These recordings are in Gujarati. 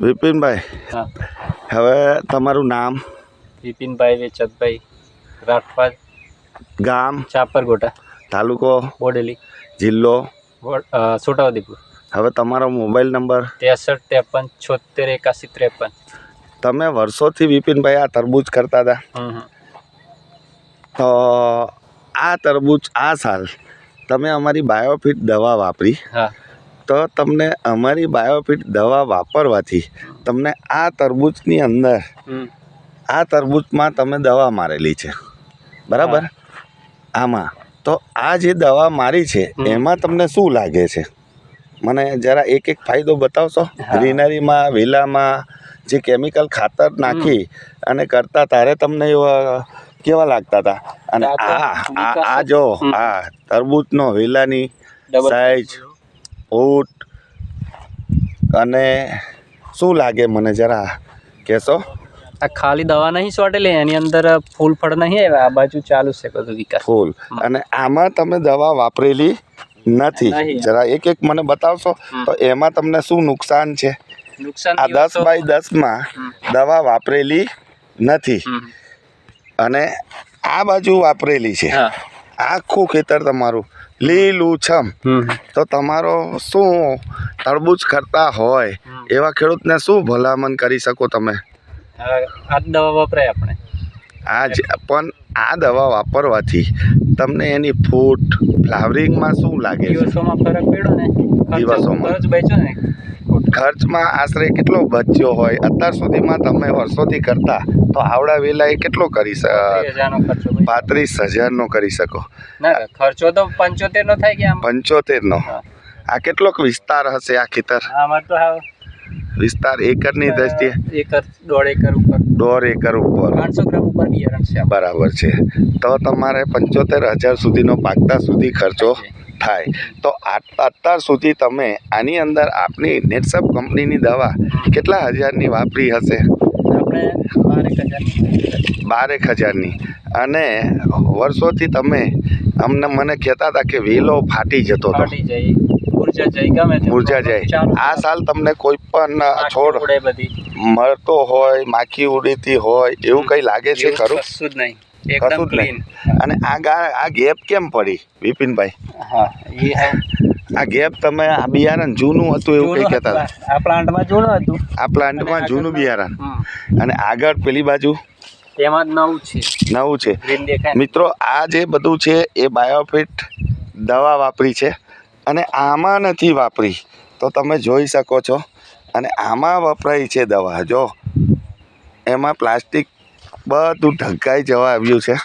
વિપિનભાઈ, हाँ હવે તમારું નામ, विपिनભાઈ વેચતભાઈ રાઠવા, ગામ, ચાપરગોટા, તાલુકો, બોડેલી, જિલ્લો, છોટાઉદેપુર, હવે તમારો મોબાઈલ નંબર. 63 53 76 81 53. તમે વર્ષોથી વિપિનભાઈ આ તરબૂચ કરતા હતા, તો આ તરબૂચ આ સાલ તમે અમારી બાયોફિટ દવા વાપરી, હા તો તમને અમારી બાયોફિટ દવા વાપરવાથી તમને આ તરબૂચની અંદર આ તરબૂચમાં તમે દવા મારેલી છે, બરાબર? આમાં તો આ જે દવા મારી છે એમાં તમને શું લાગે છે? મને જરા એક એક ફાયદો બતાવશો. ગ્રીનરીમાં, વેલામાં જે કેમિકલ ખાતર નાખી અને કરતા ત્યારે તમને કેવા લાગતા હતા? અને આ જો આ તરબૂચનો વેલાની સાઈઝ, ફૂટ અને શું લાગે મને જરા કહેશો? આ ખાલી દવા નહીં છોટેલી, એની અંદર ફૂલ ફળ નહીં આવ્યા, આ બાજુ ચાલુ છે બધું વિકાસ. ફૂલ. અને આમાં તમે દવા વાપરેલી નથી, જરા એક એક મને બતાવશો તો એમાં તમને શું નુકસાન છે? નુકસાન આ 10x10માં દવા વાપરેલી નથી અને આ બાજુ વાપરેલી છે, આખું ખેતર તમારું લીલુંછમ. તો તમારો શું તરબૂચ કરતા હોય એવા ખેડૂતને શું ભલામણ કરી શકો તમે? આ દવા વપરાય આપણે આજ પણ આ દવા વાપરવાથી તમને એની ફૂટ, ફ્લાવરિંગમાં શું લાગે છે? દિવસોમાં ફરક પડ્યો ને, દિવસોમાં ખર્ચ બચ્યો ને. ખર્ચમાં આશરે કેટલો બચ્યો હોય? અત્યાર સુધીમાં તમે વર્ષોથી કરતા તો આવડા વેલા એ કેટલો કરી 35,000નો કરી શકો? ના, ખર્ચો તો 75 નો થાય કે આમ 75નો. આ કેટલોક વિસ્તાર હશે આ ખેતર? આમાં તો વિસ્તાર એકરની દ્રષ્ટિએ એકર 1.5 એકર ઉપર, 1.5 એકર ઉપર, 500 ગ્રામ ઉપર બિયારણ છે. બરાબર છે. તો તમારે 75,000 સુધીનો પાકતા સુધી ખર્ચો થાય. તો અત્યાર સુધી તમે આની અંદર આપની નેટસપ કંપનીની દવા કેટલા હજારની વાપરી હશે? આપણે 12,000ની. અને વર્ષોથી તમે મને કહેતા હતા કે વેલો ફાટી જતો હતો, મુરઝા જાય. આ સાલ તમને કોઈ પણ છોડ મળતો હોય, માખી ઉડતી હોય એવું કંઈ લાગે છે ખરું? કશું જ નહીં, એકદમ ક્લીન. અને આ ગેપ કેમ પડી વિપિનભાઈ? આ ગેપ તમે આ બિયારણ જૂનું હતું એવું કંઈ કહેતા હતા? આ પ્લાન્ટમાં જૂનું હતું, આ પ્લાન્ટમાં જૂનું બિયારણ. અને આગળ પેલી બાજુ એમાં નવું છે. નવું છે. મિત્રો, આ જે બધું છે એ બાયોફિટ દવા વાપરી છે અને આમાં નથી વાપરી, તો તમે જોઈ શકો છો. અને આમાં વપરાય છે દવા, જો એમાં પ્લાસ્ટિક બધું ઢંકાઈ જવા આવ્યું છે.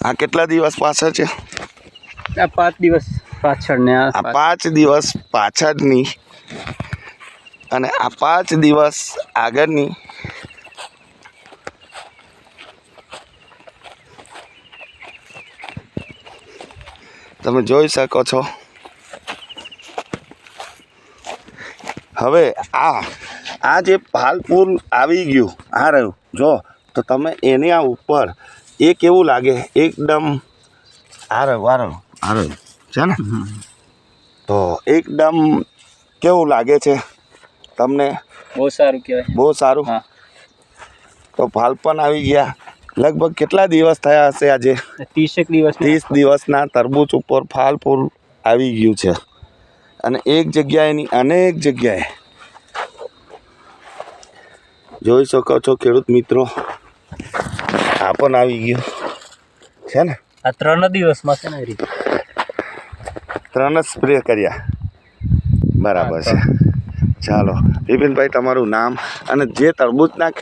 આ કેટલા દિવસ પાછળ છે? આ 5 દિવસ પાછળ ને આ 5 દિવસ પાછળની અને આ 5 દિવસ આગળની. તમે જોઈ શકો છો. હવે આ જે ફાલફૂલ આવી ગયું, આ રહ્યું જો, તો તમે એની આ ઉપર એ કેવું લાગે? એકદમ આ રહ્યું છે ને, તો એકદમ કેવું લાગે છે તમને? બહુ સારું કહેવાય, બહુ સારું. તો ફાલ પણ આવી ગયા. લગભગ કેટલા દિવસ થયા હશે આજે? 30 દિવસના તરબૂચ ઉપર ફાલ ફૂલ આવી ગયું છે. અને એક જગ્યાએની અનેક જગ્યાએ જોઈ શકો છો ખેડૂત મિત્રો, આ પણ આવી ગયું છે ને. આ 3 દિવસમાં છે ને, 3 સ્પ્રે કર્યા, બરાબર છે. ચાલો વિપિનભાઈ, તમારું નામ અને જે તરબૂચના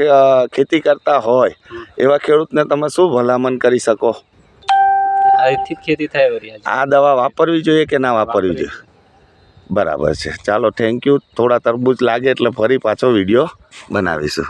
ખેતી કરતા હોય એવા ખેડૂતને તમે શું ભલામણ કરી શકો? આથી ખેતી થાય, આ દવા વાપરવી જોઈએ કે ના વાપરવી જોઈએ? બરાબર છે. ચાલો, થેન્ક યુ. થોડા તરબૂચ લાગે એટલે ફરી પાછો વિડીયો બનાવીશું.